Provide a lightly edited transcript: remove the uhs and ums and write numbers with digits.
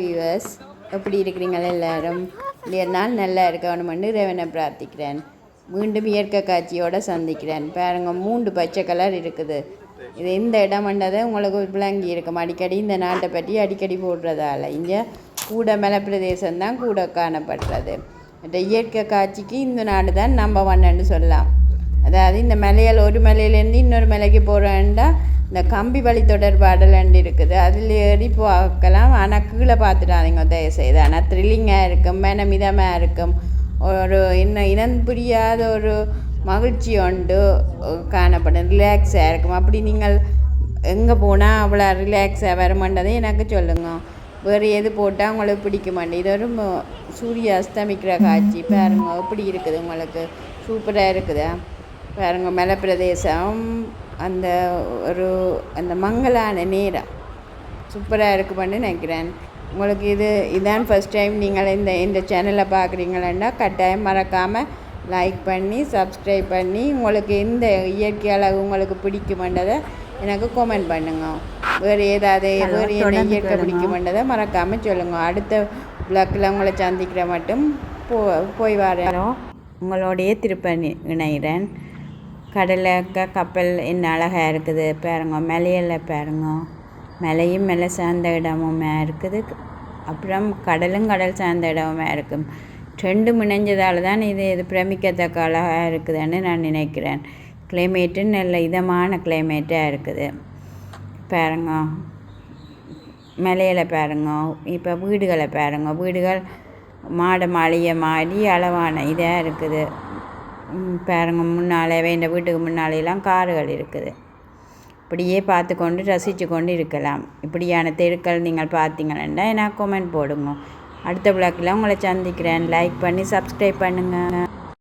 Viewers, எப்படி இருக்கிறீங்களா எல்லாரும்? இந்த நாள் நல்லா இருக்கணும்னு இறைவனை பிரார்த்திக்கிறேன். மீண்டும் இயற்கை காட்சியோடு சந்திக்கிறேன். பாருங்க, 3 பச்சை கலர் இருக்குது. இது இந்த இடம்ன்றதை உங்களுக்கு விளங்கி இருக்கும். அடிக்கடி இந்த நாட்டை பற்றி அடிக்கடி போடுறதால இங்கே கூட மலை பிரதேசம்தான் கூட காணப்படுறது. இந்த இயற்கை காட்சிக்கு இந்த நாடு தான் நம்பர் 1ன்னு சொல்லலாம். அதாவது இந்த மலையால் ஒரு மலையிலேருந்து இன்னொரு மலைக்கு போகிறேன்டா இந்த கம்பி வழி தொடர்பாடலண்டு இருக்குது. அதில் ஏறி பார்க்கலாம். ஆனால் கீழே பார்த்துட்டாதீங்க தயவுசெய்து. ஆனால் த்ரில்லிங்காக இருக்கும், மனமிதமாக இருக்கும். ஒரு இனம் புரியாத ஒரு மகிழ்ச்சி உண்டு காணப்படும். ரிலாக்ஸாக இருக்கும். அப்படி நீங்கள் எங்கே போனால் அவ்வளோ ரிலாக்ஸாக வரமாட்டதை எனக்கு சொல்லுங்கள். வேறு எது போட்டால் உங்களுக்கு பிடிக்க மாட்டேன். இது ஒரு சூரிய அஸ்தமிக்கிற காட்சி பாருங்க, எப்படி இருக்குது உங்களுக்கு. சூப்பராக இருக்குதா பாருங்க. மலை பிரதேசம் அந்த அந்த மங்கலான நேரம் சூப்பராக இருக்குமென்னு நினைக்கிறேன். உங்களுக்கு இதான் ஃபஸ்ட் டைம் நீங்கள் இந்த சேனலை பார்க்குறீங்களா, கட்டாயம் மறக்காமல் லைக் பண்ணி சப்ஸ்கிரைப் பண்ணி உங்களுக்கு இந்த இயற்கை அழகு உங்களுக்கு பிடிக்குமென்றதை எனக்கு கமெண்ட் பண்ணுங்க. வேறு என்ன இயற்கை பிடிக்குமென்றதை மறக்காமல் சொல்லுங்கள். அடுத்த விளக்கில் உங்களை சந்திக்கிற மட்டும் போய் வரேன். உங்களோடைய திருப்ப இணைகிறேன். கடலுக்கு கப்பல் என்ன அழகாக இருக்குது பாருங்க. மலையில் பாருங்க, மலையும் மலை சார்ந்த இடமுமே இருக்குது. அப்புறம் கடலும் கடல் சார்ந்த இடமுமே இருக்கும். ரெண்டும் இணைஞ்சதால் தான் இது பிரமிக்கத்தக்க அழகாக இருக்குதுன்னு நான் நினைக்கிறேன். கிளைமேட்டு நல்ல இதமான கிளைமேட்டாக இருக்குது பாருங்க. மலையில் பாருங்க. இப்போ வீடுகளை பாருங்க. வீடுகள் மாளிகை மாடி அளவான இதாக இருக்குது பாருங்க. முன்னாலே இந்த வீட்டுக்கு முன்னாலேலாம் கார்கள் இருக்குது. இப்படியே பார்த்து கொண்டு ரசித்து கொண்டு இருக்கலாம். இப்படியான தெருக்கள் நீங்கள் பார்த்தீங்கன்னா எனக்கு கமெண்ட் போடுங்க. அடுத்த விளக்கில் உங்களை சந்திக்கிறேன். லைக் பண்ணி சப்ஸ்கிரைப் பண்ணுங்கள்.